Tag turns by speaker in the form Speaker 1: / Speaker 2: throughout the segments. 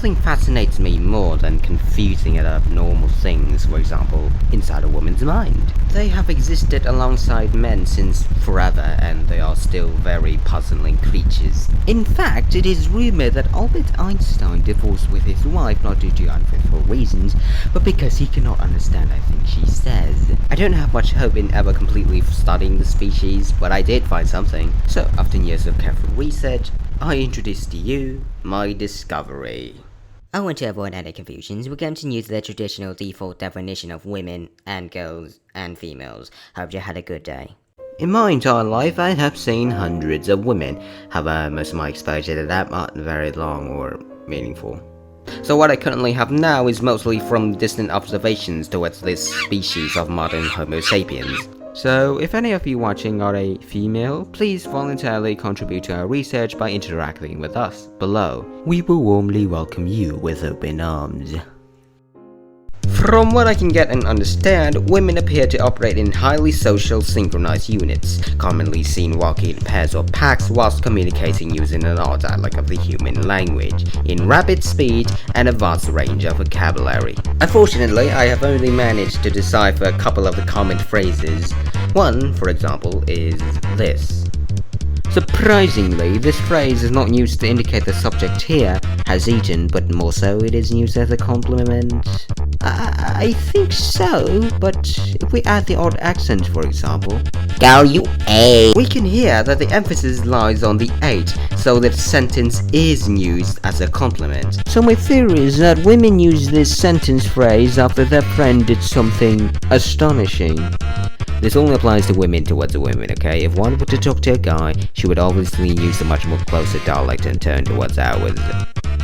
Speaker 1: Nothing fascinates me more than confusing and abnormal things, for example, inside a woman's mind. They have existed alongside men since forever, and they are still very puzzling creatures. In fact, it is rumored that Albert Einstein divorced with his wife not due to unfaithful reasons, but because he cannot understand anything she says. I don't have much hope in ever completely studying the species, but I did find something. So, after years of careful research, I introduce to you my discovery.
Speaker 2: I want to avoid any confusions. We're going to use the traditional default definition of women and girls and females. Hope you had a good day.
Speaker 1: In my entire life, I have seen hundreds of women. However, most of my exposure to that aren't very long or meaningful. So what I currently have now is mostly from distant observations towards this species of modern Homo sapiens. So, if any of you watching are a female, please voluntarily contribute to our research by interacting with us below. We will warmly welcome you with open arms. From what I can get and understand, women appear to operate in highly social synchronized units, commonly seen walking in pairs or packs whilst communicating using an odd dialect of the human language, in rapid speed and a vast range of vocabulary. Unfortunately, I have only managed to decipher a couple of the common phrases. One, for example, is this. Surprisingly, this phrase is not used to indicate the subject here has eaten, but more so it is used as a compliment. I think so, but if we add the odd accent, for example,
Speaker 2: Girl, you ate.
Speaker 1: we can hear that the emphasis lies on the ate, so that sentence is used as a compliment. So my theory is that women use this sentence phrase after their friend did something astonishing. This only applies to women towards a woman, okay? If one were to talk to a guy, she would obviously use a much more closer dialect and tone towards ours.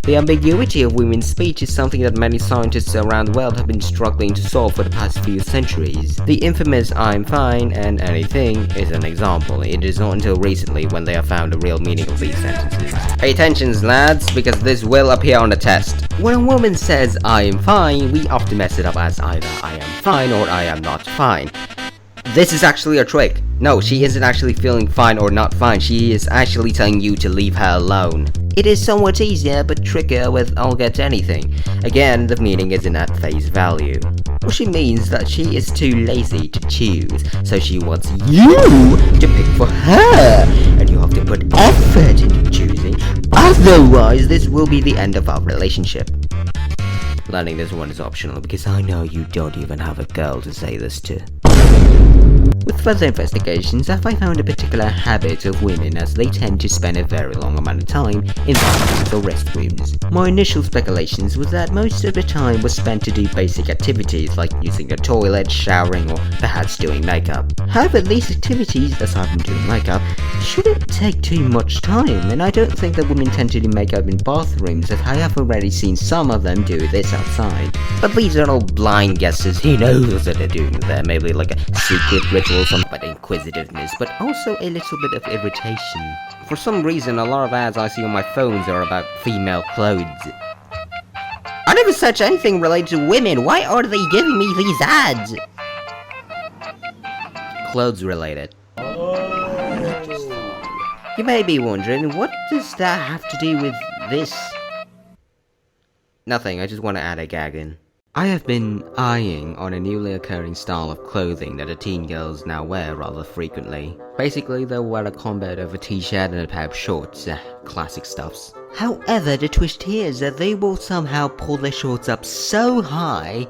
Speaker 1: The ambiguity of women's speech is something that many scientists around the world have been struggling to solve for the past few centuries. The infamous "I'm fine" and "anything" is an example. It is not until recently when they have found the real meaning of these sentences. Pay attention, lads, because this will appear on the test. When a woman says "I am fine," we often mess it up as either "I am fine" or "I am not fine." This is actually a trick. No, she isn't actually feeling fine or not fine, she is actually telling you to leave her alone. It is somewhat easier but trickier with "I'll get anything." Again, the meaning isn't at face value. Well, she means that she is too lazy to choose, so she wants you to pick for her, and you have to put effort into choosing, otherwise this will be the end of our relationship. Learning this one is optional because I know you don't even have a girl to say this to. With further investigations, have I found a particular habit of women as they tend to spend a very long amount of time in bathrooms or restrooms. My initial speculations was that most of the time was spent to do basic activities like using the toilet, showering, or perhaps doing makeup. However, these activities, aside from doing makeup, shouldn't take too much time, and I don't think that women tend to do makeup in bathrooms, as I have already seen some of them do this outside. But these are all blind guesses. Who knows what they're doing there? Maybe like a secret ritual, some but inquisitiveness, but also a little bit of irritation. For some reason, a lot of ads I see on my phones are about female clothes. I never searched anything related to women. Why are they giving me these ads? Clothes related. You may be wondering, what does that have to do with this? Nothing, I just want to add a gag in. I have been eyeing on a newly occurring style of clothing that the teen girls now wear rather frequently. Basically, they'll wear a combo of a t-shirt and a pair of shorts, classic stuffs. However, the twist here is that they will somehow pull their shorts up so high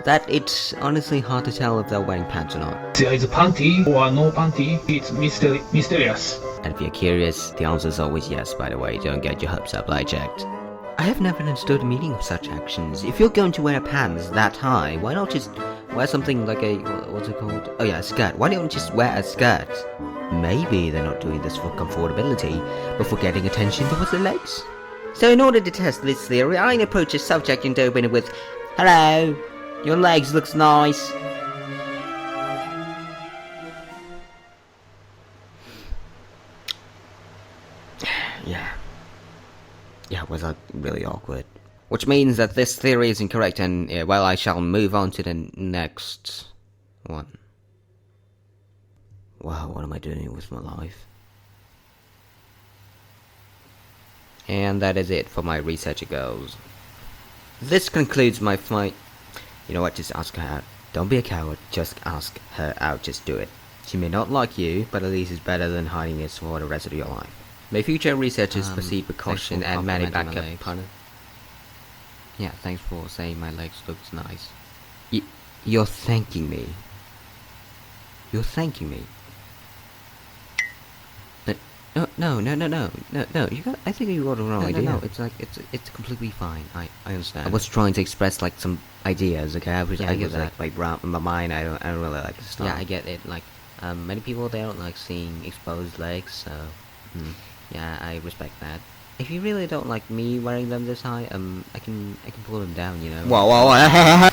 Speaker 1: that it's honestly hard to tell if they're wearing pants or not.
Speaker 3: There is panty or no panty, it's mysterious.
Speaker 1: And if you're curious, the answer is always yes, by the way, don't get your hopes up, I checked. I have never understood the meaning of such actions. If you're going to wear pants that high, why not just wear something like a, what's it called? Oh yeah, a skirt. Why don't you just wear a skirt? Maybe they're not doing this for comfortability, but for getting attention towards their legs. So in order to test this theory, I approach a subject and open it with, "Hello, your legs looks nice." Yeah, was that really awkward? Which means that this theory is incorrect and, well, I shall move on to the next one. Wow, what am I doing with my life? And that is it for my researcher goals. This concludes my flight. You know what, just ask her out. Don't be a coward, just ask her out, just do it. She may not like you, but at least it's better than hiding it for the rest of your life. May future researchers proceed with caution and many backup partner.
Speaker 4: Yeah, thanks for saying my legs looks nice.
Speaker 1: You're thanking me. You're thanking me. No. You got. I think you got the wrong idea.
Speaker 4: No, it's completely fine. I understand.
Speaker 1: I was trying to express like some ideas. Okay, I was
Speaker 4: get that.
Speaker 1: like wrapped in my mind. I don't really like this stuff.
Speaker 4: Yeah, I get it. Like, many people they don't like seeing exposed legs, so yeah, I respect that. If you really don't like me wearing them this high, I can pull them down, you know.
Speaker 1: Whoa.